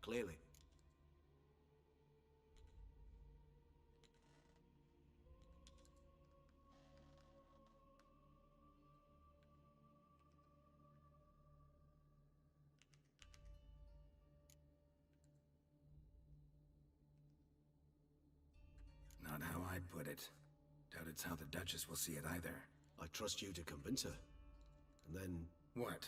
Clearly. Not how I'd put it. Doubt it's how the Duchess will see it either. I trust you to convince her. And then... What?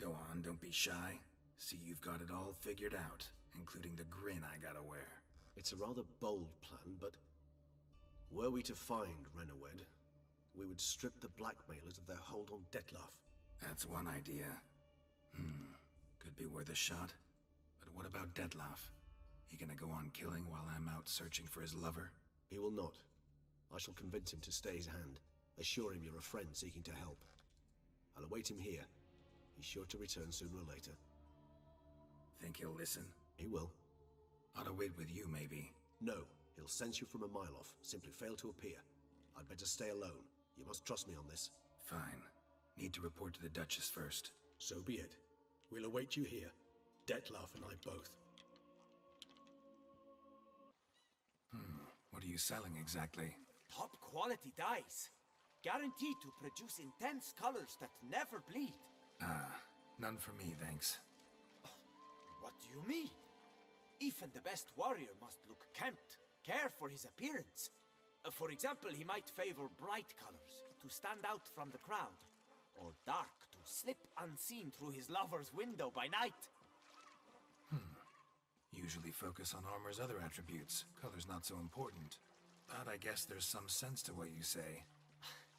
Go on, don't be shy. See, you've got it all figured out, including the grin I gotta wear. It's a rather bold plan, but... Were we to find Renawed, we would strip the blackmailers of their hold on Dettlaff. That's one idea. Could be worth a shot. But what about Dettlaff? He gonna go on killing while I'm out searching for his lover? He will not. I shall convince him to stay his hand. Assure him you're a friend seeking to help. I'll await him here. He's sure to return sooner or later. Think he'll listen? He will. Ought to wait with you, maybe. No, he'll sense you from a mile off. Simply fail to appear. I'd better stay alone. You must trust me on this. Fine. Need to report to the Duchess first. So be it. We'll await you here. Dettlaff and I both. What are you selling exactly? Top quality dyes. Guaranteed to produce intense colors that never bleed. None for me, thanks. What do you mean? Even the best warrior must look kempt, care for his appearance. For example, he might favor bright colors to stand out from the crowd, or dark to slip unseen through his lover's window by night. Usually focus on armor's other attributes. Color's not so important. But I guess there's some sense to what you say.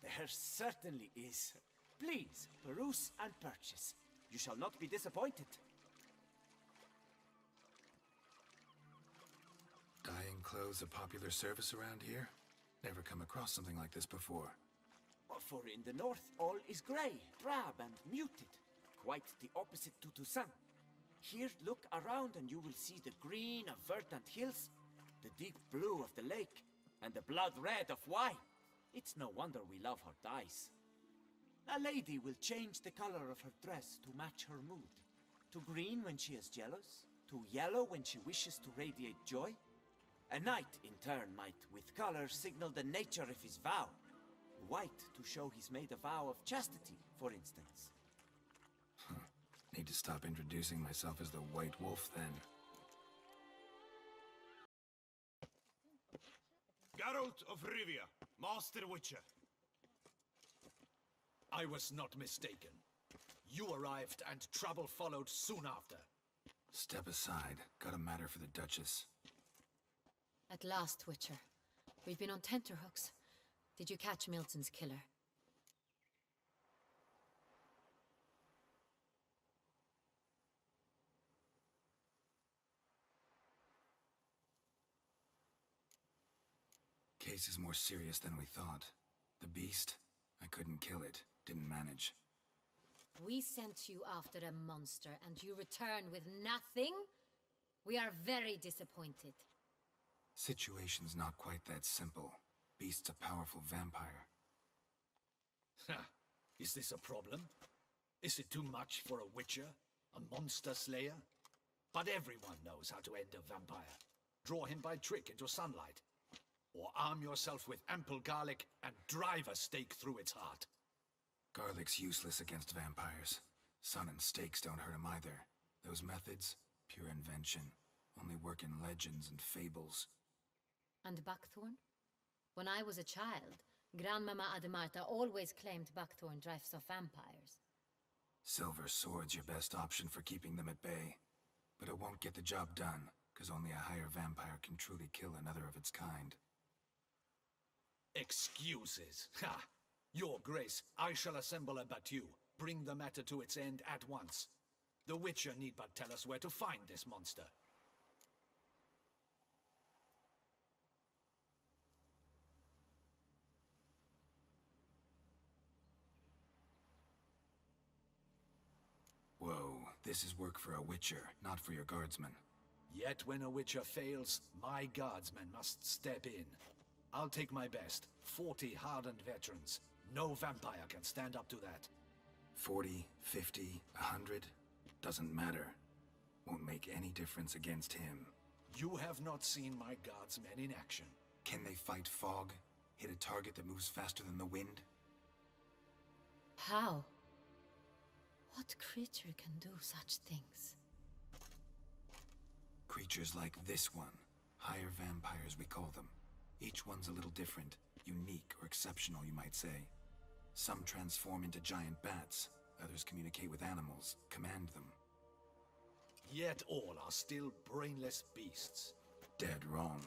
There certainly is. Please, peruse and purchase. You shall not be disappointed. Dyeing clothes a popular service around here? Never come across something like this before. For in the north, all is grey, drab and muted. Quite the opposite to Toussaint. Here, look around and you will see the green of verdant hills, the deep blue of the lake, and the blood red of wine. It's no wonder we love her dyes. A lady will change the color of her dress to match her mood. To green when she is jealous, to yellow when she wishes to radiate joy. A knight, in turn, might, with color, signal the nature of his vow. White to show he's made a vow of chastity, for instance. Need to stop introducing myself as the White Wolf, then. Geralt of Rivia, Master Witcher. I was not mistaken. You arrived and trouble followed soon after. Step aside. Got a matter for the Duchess. At last, Witcher. We've been on tenterhooks. Did you catch Milton's killer? Case is more serious than we thought. The beast? I couldn't kill it. Didn't manage. We sent you after a monster, and you return with nothing? We are very disappointed. Situation's not quite that simple. Beast's a powerful vampire. Ha! Is this a problem? Is it too much for a witcher? A monster slayer? But everyone knows how to end a vampire. Draw him by trick into sunlight. Or arm yourself with ample garlic and drive a stake through its heart. Garlic's useless against vampires. Sun and stakes don't hurt him either. Those methods, pure invention. Only work in legends and fables. And buckthorn? When I was a child, Grandmama Ademarta always claimed buckthorn drives off vampires. Silver sword's your best option for keeping them at bay. But it won't get the job done, because only a higher vampire can truly kill another of its kind. Excuses. Ha! Your Grace, I shall assemble a battue. Bring the matter to its end at once. The Witcher need but tell us where to find this monster. Whoa, this is work for a Witcher, not for your guardsmen. Yet when a Witcher fails, my guardsmen must step in. I'll take my best. 40 hardened veterans. No vampire can stand up to that. 40, 50, 100? Doesn't matter. won't make any difference against him. You have not seen my guardsmen in action. Can they fight fog? Hit a target that moves faster than the wind? How? What creature can do such things? Creatures like this one. Higher vampires, we call them. Each one's a little different. Unique or exceptional, you might say. Some transform into giant bats. Others communicate with animals, command them. Yet all are still brainless beasts. Dead wrong.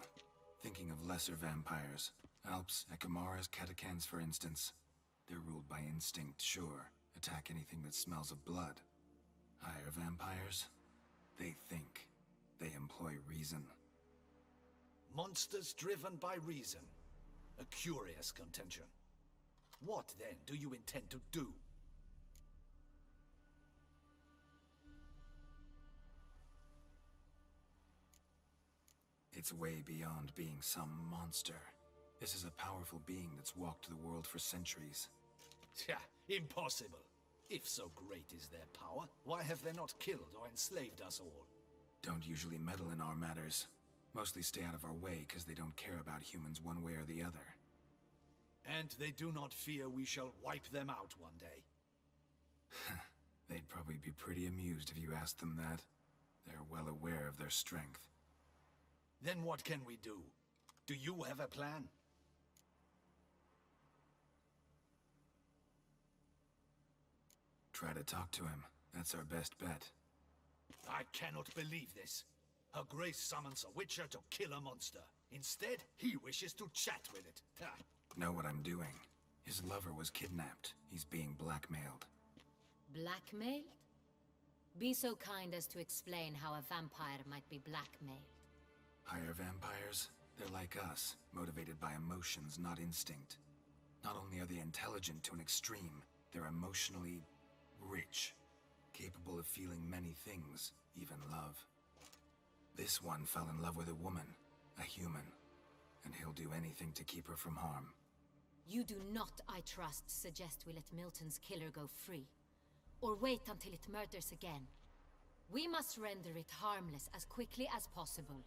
Thinking of lesser vampires. Alps, Ekamaras, Catacans, for instance. They're ruled by instinct, sure. Attack anything that smells of blood. Higher vampires? They think. They employ reason. Monsters driven by reason. A curious contention. What, then, do you intend to do? It's way beyond being some monster. This is a powerful being that's walked the world for centuries. Yeah, impossible. If so great is their power, why have they not killed or enslaved us all? Don't usually meddle in our matters. Mostly stay out of our way because they don't care about humans one way or the other. And they do not fear we shall wipe them out one day. They'd probably be pretty amused if you asked them that. They're well aware of their strength. Then what can we do? Do you have a plan? Try to talk to him. That's our best bet. I cannot believe this. Her Grace summons a Witcher to kill a monster. Instead, he wishes to chat with it. Ha. Know what I'm doing. His lover was kidnapped. He's being blackmailed. Blackmailed? Be so kind as to explain how a vampire might be blackmailed. Higher vampires? They're like us, motivated by emotions, not instinct. Not only are they intelligent to an extreme, they're emotionally rich. Capable of feeling many things, even love. This one fell in love with a woman, a human, and he'll do anything to keep her from harm. You do not, I trust, suggest we let Milton's killer go free. Or wait until it murders again. We must render it harmless as quickly as possible.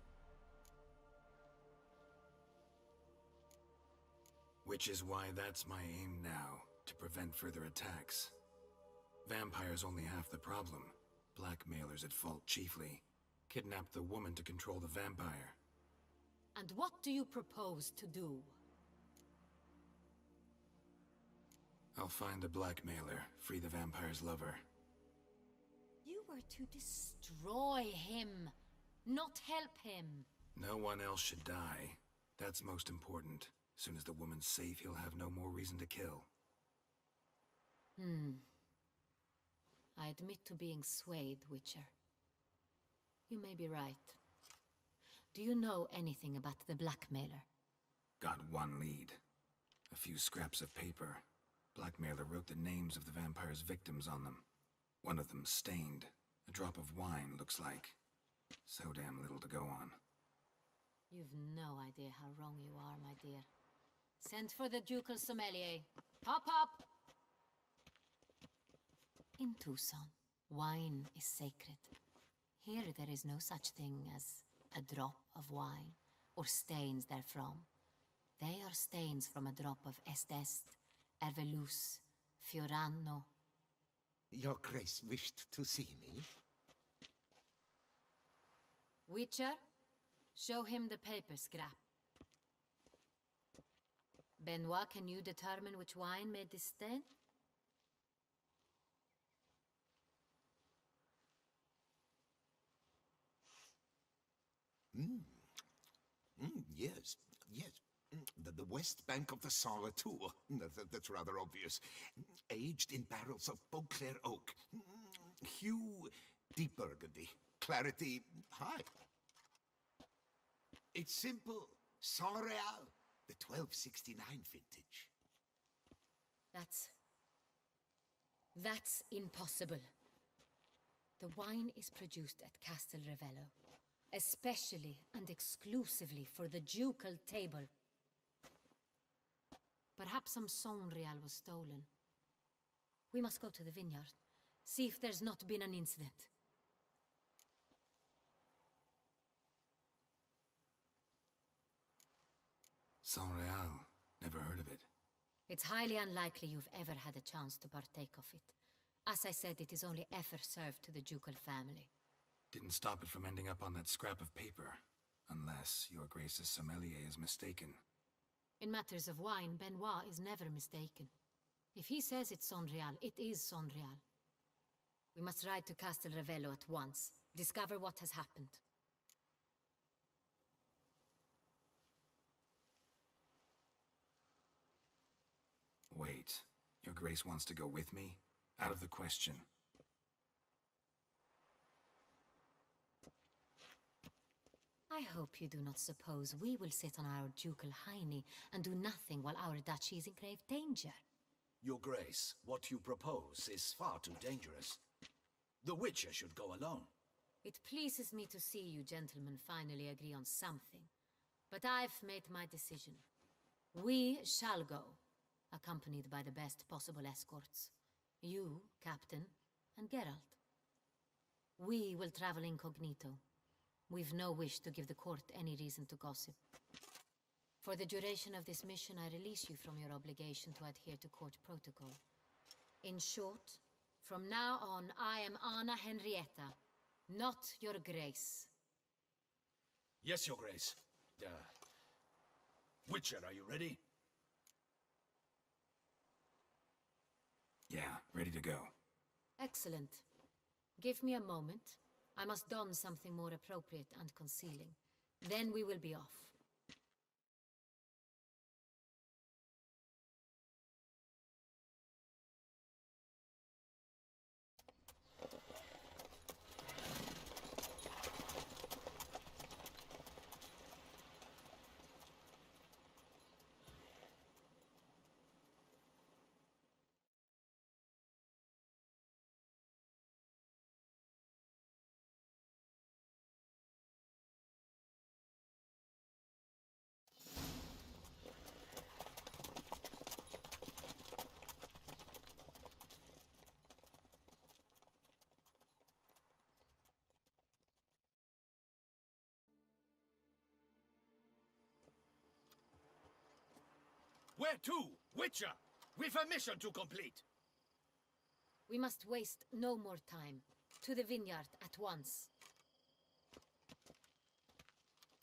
Which is why that's my aim now, to prevent further attacks. Vampires only half the problem. Blackmailers at fault chiefly. Kidnapped the woman to control the vampire. And what do you propose to do? I'll find the blackmailer, free the vampire's lover. You were to destroy him, not help him. No one else should die. That's most important. Soon as the woman's safe, he'll have no more reason to kill. I admit to being swayed, Witcher. You may be right. Do you know anything about the blackmailer? Got one lead. A few scraps of paper. Blackmailer wrote the names of the vampire's victims on them. One of them stained. A drop of wine, looks like. So damn little to go on. You've no idea how wrong you are, my dear. Send for the ducal sommelier. Hop, hop! In Tucson, wine is sacred. Here there is no such thing as a drop of wine, or stains therefrom. They are stains from a drop of Est, Ervelus, Fiorano. Your Grace wished to see me? Witcher, show him the paper scrap. Benoit, can you determine which wine made this stain? Yes, yes. The west bank of the Sala Tour. That's rather obvious. Aged in barrels of Beauclair oak. Hue, deep burgundy. Clarity, high. It's simple. Saint Real, the 1269 vintage. That's impossible. The wine is produced at Castel Ravello, especially and exclusively for the ducal table. Perhaps some Saint Real was stolen. We must go to the vineyard, see if there's not been an incident. Saint-Réal. Never heard of it. It's highly unlikely you've ever had a chance to partake of it. As I said, it is only ever served to the ducal family. Didn't stop it from ending up on that scrap of paper. Unless your Grace's sommelier is mistaken. In matters of wine, Benoit is never mistaken. If he says it's Saint-Réal, it is Saint-Réal. We must ride to Castel Ravello at once. Discover what has happened. Wait. Your Grace wants to go with me? Out of the question. I hope you do not suppose we will sit on our ducal hiney and do nothing while our duchy is in grave danger. Your Grace, what you propose is far too dangerous. The Witcher should go alone. It pleases me to see you gentlemen finally agree on something. But I've made my decision. We shall go, accompanied by the best possible escorts. You, Captain, and Geralt. We will travel incognito. We've no wish to give the court any reason to gossip. For the duration of this mission, I release you from your obligation to adhere to court protocol. In short, from now on, I am Anna Henrietta, not your Grace. Yes, Your Grace. Witcher, are you ready? Yeah, ready to go. Excellent. Give me a moment. I must don something more appropriate and concealing. Then we will be off. Where to? Witcher! We've a mission to complete! We must waste no more time. To the vineyard at once.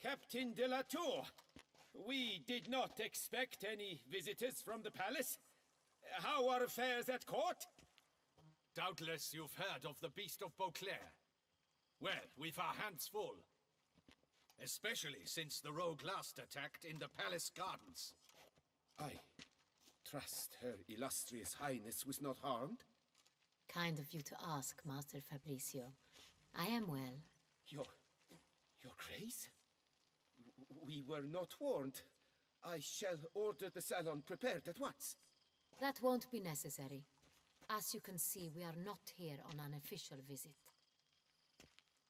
Captain de la Tour, we did not expect any visitors from the palace. How are affairs at court? Doubtless you've heard of the Beast of Beauclair. Well, we've our hands full. Especially since the rogue last attacked in the palace gardens. I trust Her Illustrious Highness was not harmed. Kind of you to ask, Master Fabricio. I am well. Your Grace? We were not warned. I shall order the salon prepared at once. That won't be necessary. As you can see, we are not here on an official visit.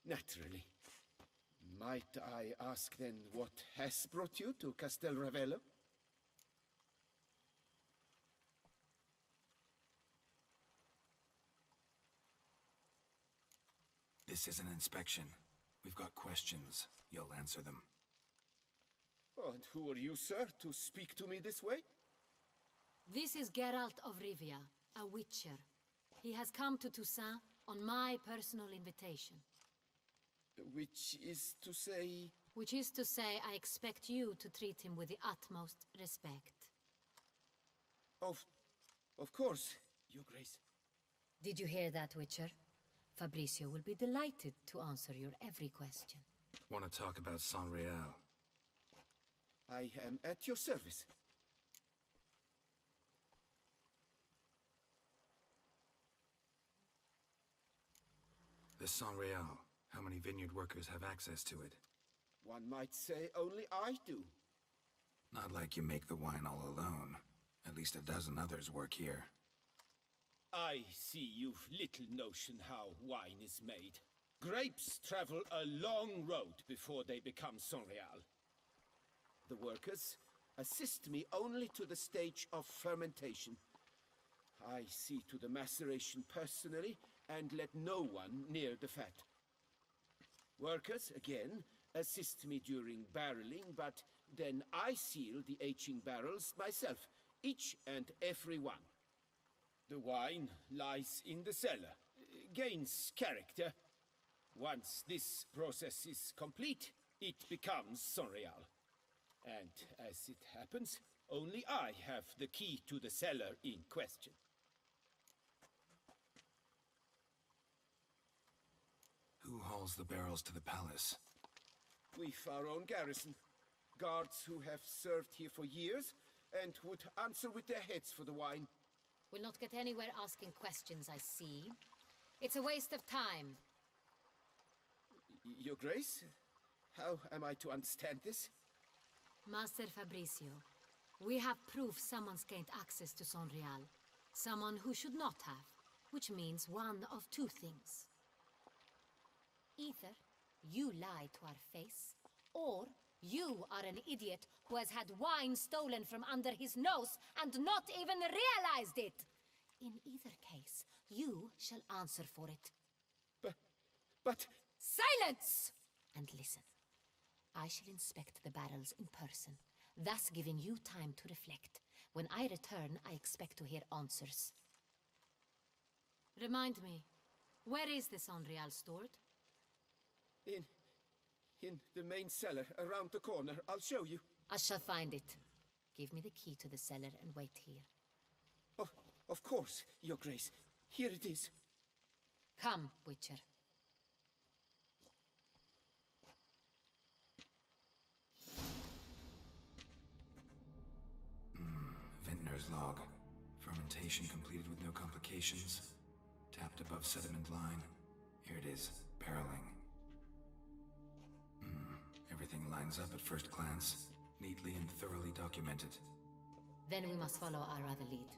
Naturally. Might I ask then what has brought you to Castel Ravello? This is an inspection. We've got questions. You'll answer them. Oh, and who are you, sir, to speak to me this way? This is Geralt of Rivia, a witcher. He has come to Toussaint on my personal invitation. Which is to say... Which is to say, I expect you to treat him with the utmost respect. Of course, Your Grace. Did you hear that, Witcher? Fabricio will be delighted to answer your every question. Want to talk about Saint-Réal? I am at your service. The Saint-Réal. How many vineyard workers have access to it? One might say only I do. Not like you make the wine all alone. At least a dozen others work here. I see you've little notion how wine is made. Grapes travel a long road before they become Saint-Réal. The workers assist me only to the stage of fermentation. I see to the maceration personally and let no one near the fat. Workers, again, assist me during barreling, but then I seal the aging barrels myself, each and every one. The wine lies in the cellar, gains character. Once this process is complete, it becomes Sonreal. And as it happens, only I have the key to the cellar in question. Who hauls the barrels to the palace? We've our own garrison. Guards who have served here for years and would answer with their heads for the wine. We'll not get anywhere asking questions, I see. It's a waste of time. Your Grace? How am I to understand this? Master Fabricio, we have proof someone's gained access to Sonreal. Someone who should not have, which means one of two things. Either you lie to our face, or you are an idiot who has had wine stolen from under his nose and not even realized it. In either case, you shall answer for it. But... Silence! And listen. I shall inspect the barrels in person, thus giving you time to reflect. When I return, I expect to hear answers. Remind me, where is this Sonreal stored? In the main cellar, around the corner. I'll show you. I shall find it. Give me the key to the cellar and wait here. Oh, of course, Your Grace. Here it is. Come, Witcher. Vintner's log. Fermentation completed with no complications. Tapped above sediment line. Here it is. Barreling. Everything lines up at first glance. Neatly and thoroughly documented. Then we must follow our other lead.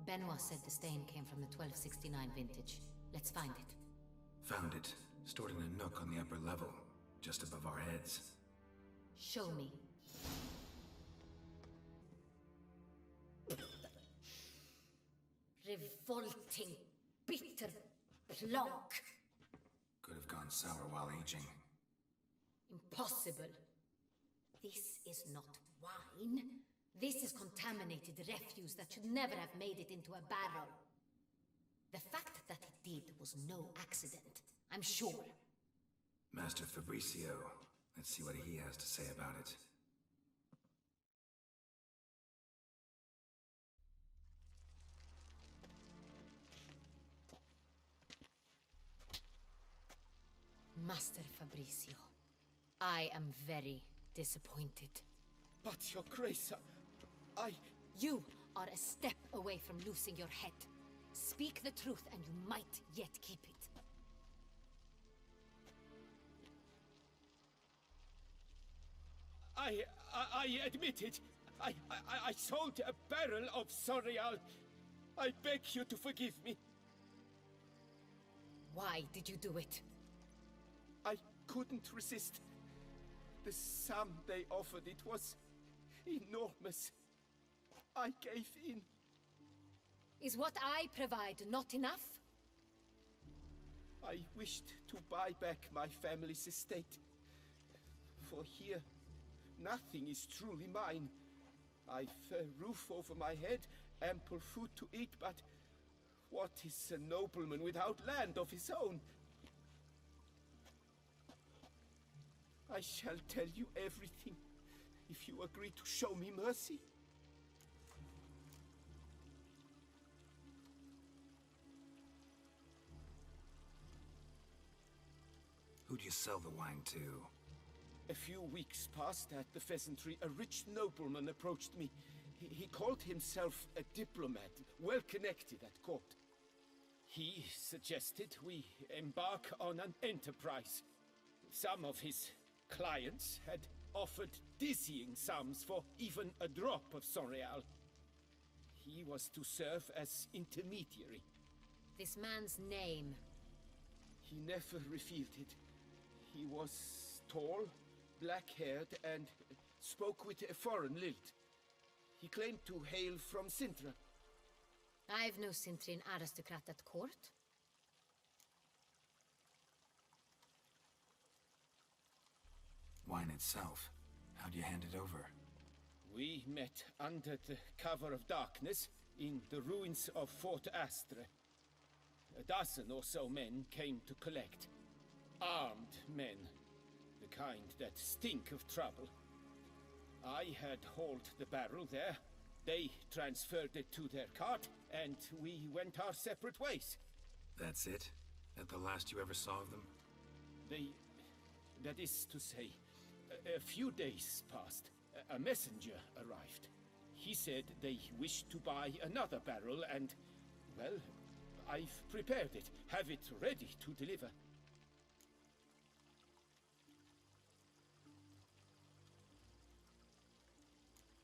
Benoit said the stain came from the 1269 vintage. Let's find it. Found it. Stored in a nook on the upper level. Just above our heads. Show me. Revolting, bitter plonk. Could have gone sour while aging. Impossible. This is not wine. This is contaminated refuse that should never have made it into a barrel. The fact that it did was no accident, I'm sure. Master Fabricio. Let's see what he has to say about it. Master Fabricio, I am very disappointed. But, Your Grace, I... You are a step away from losing your head. Speak the truth and you might yet keep it. I admit it. I sold a barrel of Sonreal. I beg you to forgive me. Why did you do it? I couldn't resist. The sum they offered, it was enormous. I gave in. Is what I provide not enough? I wished to buy back my family's estate. For here, nothing is truly mine. I've a roof over my head, ample food to eat, but what is a nobleman without land of his own? I shall tell you everything, if you agree to show me mercy. Who do you sell the wine to? A few weeks past at the Pheasantry, a rich nobleman approached me. He called himself a diplomat, well connected at court. He suggested we embark on an enterprise. Some of his clients had offered dizzying sums for even a drop of Sonreal. He was to serve as intermediary. This man's name? He never revealed it. He was tall, black-haired, and spoke with a foreign lilt. He claimed to hail from Sintra. I've no Sintrin aristocrat at court. wine itself. How'd you hand it over? We met under the cover of darkness in the ruins of Fort Astre. A dozen or so men came to collect. Armed men. The kind that stink of trouble. I had hauled the barrel there. They transferred it to their cart, and we went our separate ways. That's it? That the last you ever saw of them? That is to say, a few days passed. A messenger arrived. He said they wished to buy another barrel and, well, I've prepared it. Have it ready to deliver.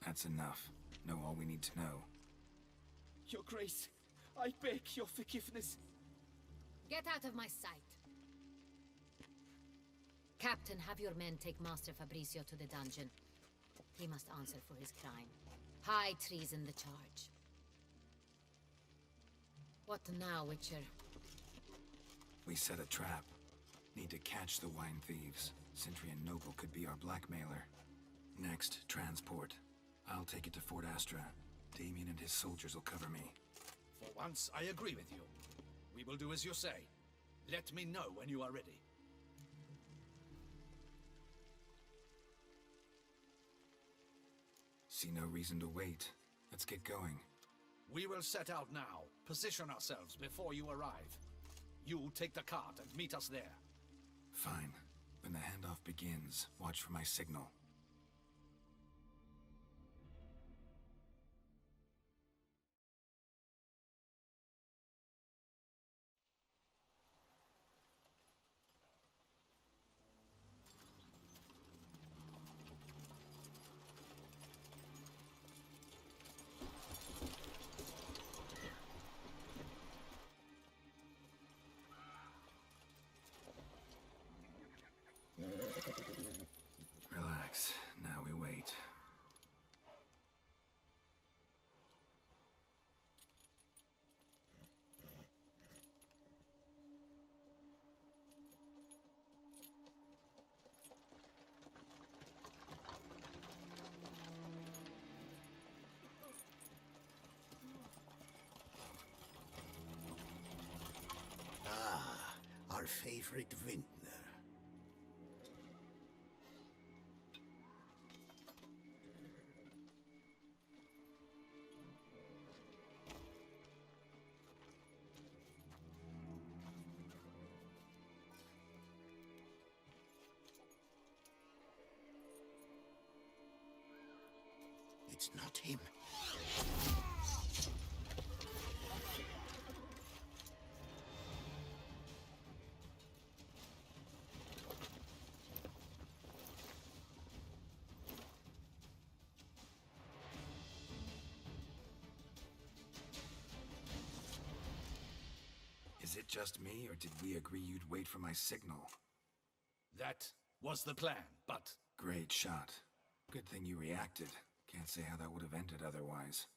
That's enough. Know all we need to know. Your Grace, I beg your forgiveness. Get out of my sight. Captain, have your men take Master Fabrizio to the dungeon. He must answer for his crime. High treason the charge. What now, Witcher? We set a trap. Need to catch the wine thieves. Sentry and Noble could be our blackmailer. Next, transport. I'll take it to Fort Astra. Damien and his soldiers will cover me. For once, I agree with you. We will do as you say. Let me know when you are ready. See no reason to wait. Let's get going. We will set out now. Position ourselves before you arrive. You take the cart and meet us there. Fine. When the handoff begins, watch for my signal. Relax. Now we wait. Ah, our favorite vintner. It's not him. Is it just me, or did we agree you'd wait for my signal? That was the plan, but Great shot. Good thing you reacted. Can't say how that would have ended otherwise.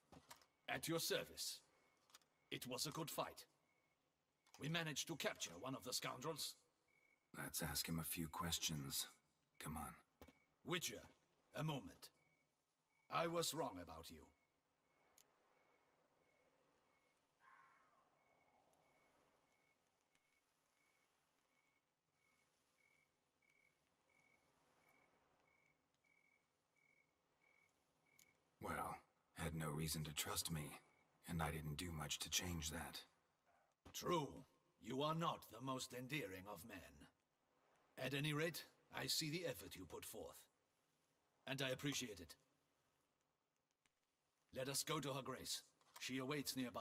at your service. It was a good fight. We managed to capture one of the scoundrels. Let's ask him a few questions. Come on. Witcher, a moment. I was wrong about you. Well, had no reason to trust me, and I didn't do much to change that. True, you are not the most endearing of men. At any rate, I see the effort you put forth. And I appreciate it. Let us go to her grace. She awaits nearby.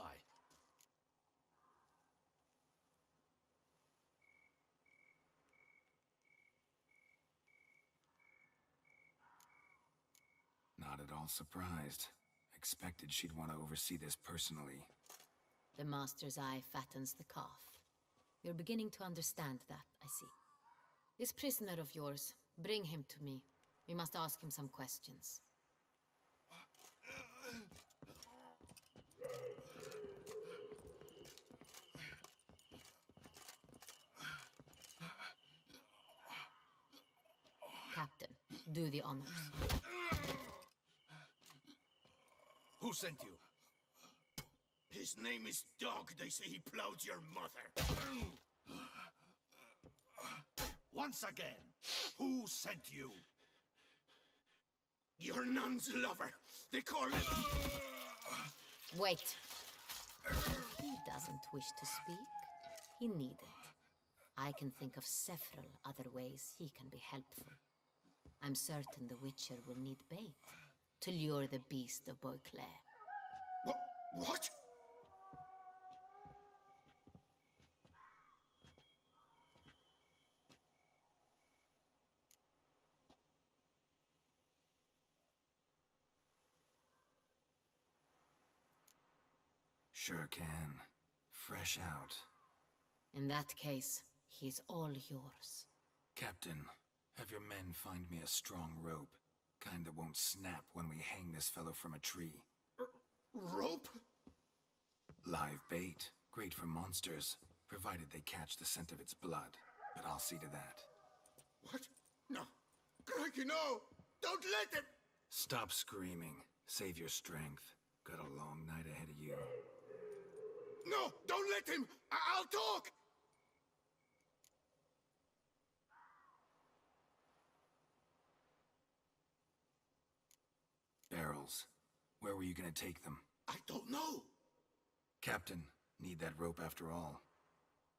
Not at all surprised. Expected she'd want to oversee this personally. The Master's eye fattens the calf. You're beginning to understand that, I see. This prisoner of yours, bring him to me. We must ask him some questions. Captain, Do the honors. Who sent you? His name is Dog. They say he plowed your mother. Once again, who sent you? Your nun's lover. They call it... Wait. He doesn't wish to speak. He needn't. I can think of several other ways he can be helpful. I'm certain the Witcher will need bait to lure the beast of Beauclair. What? Sure can. Fresh out. In that case, he's all yours. Captain, have your men find me a strong rope. Kind that won't snap when we hang this fellow from a tree. Rope? Live bait. Great for monsters, provided they catch the scent of its blood. But I'll see to that. What? No. Crikey, no! Don't let him! Stop screaming. Save your strength. Got a long night ahead of you. No! Don't let him! I'll talk! Barrels. Where were you gonna take them? I don't know. Captain, need that rope after all.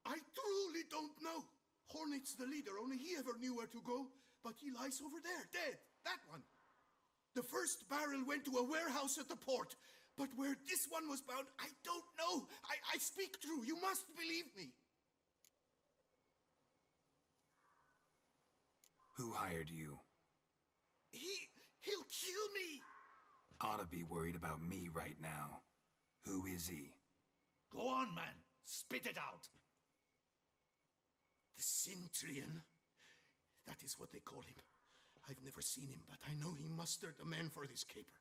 I truly don't know. Hornet's the leader, only he ever knew where to go. But he lies over there, dead. That one. The first barrel went to a warehouse at the port. But where this one was bound, I don't know. I speak true. You must believe me. Who hired you? He'll kill me. Ought to be worried about me right now. Who is he? Go on, man. Spit it out. The Cintrian. That is what they call him. I've never seen him, but I know he mustered a man for this caper.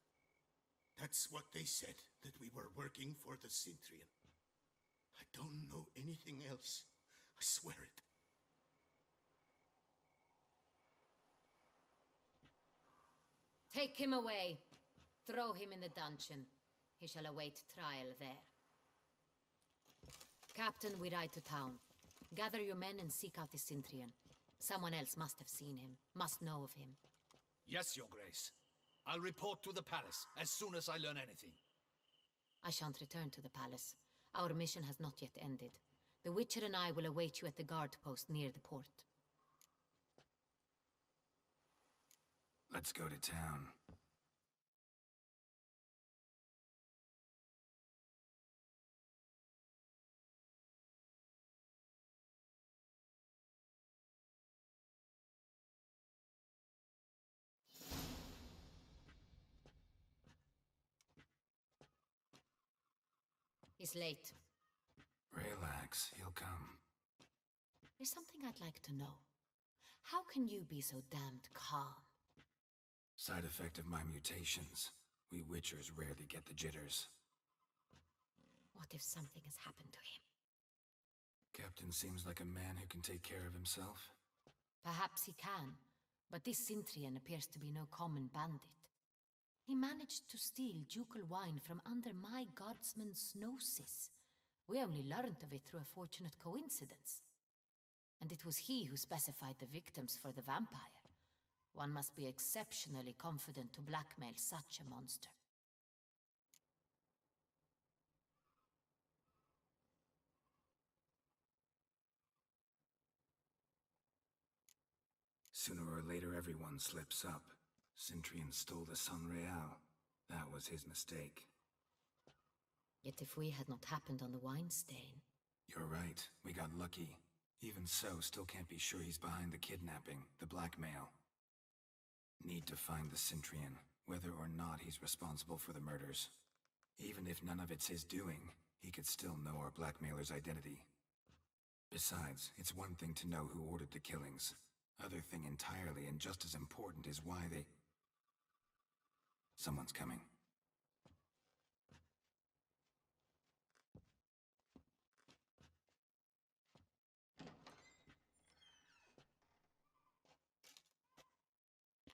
That's what they said, that we were working for the Cintrian. I don't know anything else. I swear it. Take him away. Throw him in the dungeon. He shall await trial there. Captain, we ride to town. Gather your men and seek out the Cintrian. Someone else must have seen him, must know of him. Yes, Your Grace. I'll report to the palace as soon as I learn anything. I shan't return to the palace. Our mission has not yet ended. The Witcher and I will await you at the guard post near the port. Let's go to town. He's late. Relax, he'll come. There's something I'd like to know. How can you be so damned calm? Side effect of my mutations. We Witchers rarely get the jitters. What if something has happened to him? Captain seems like a man who can take care of himself. Perhaps he can, but this Cintrian appears to be no common bandit. He managed to steal ducal wine from under my guardsman's Gnosis. We only learned of it through a fortunate coincidence. And it was he who specified the victims for the vampire. One must be exceptionally confident to blackmail such a monster. Sooner or later, everyone slips up. Cintrian stole the Sun Real. That was his mistake. Yet if we had not happened on the wine stain... You're right. We got lucky. Even so, still can't be sure he's behind the kidnapping, the blackmail. Need to find the Cintrian, whether or not he's responsible for the murders. Even if none of it's his doing, he could still know our blackmailer's identity. Besides, it's one thing to know who ordered the killings. Other thing entirely, and just as important, is why they... Someone's coming.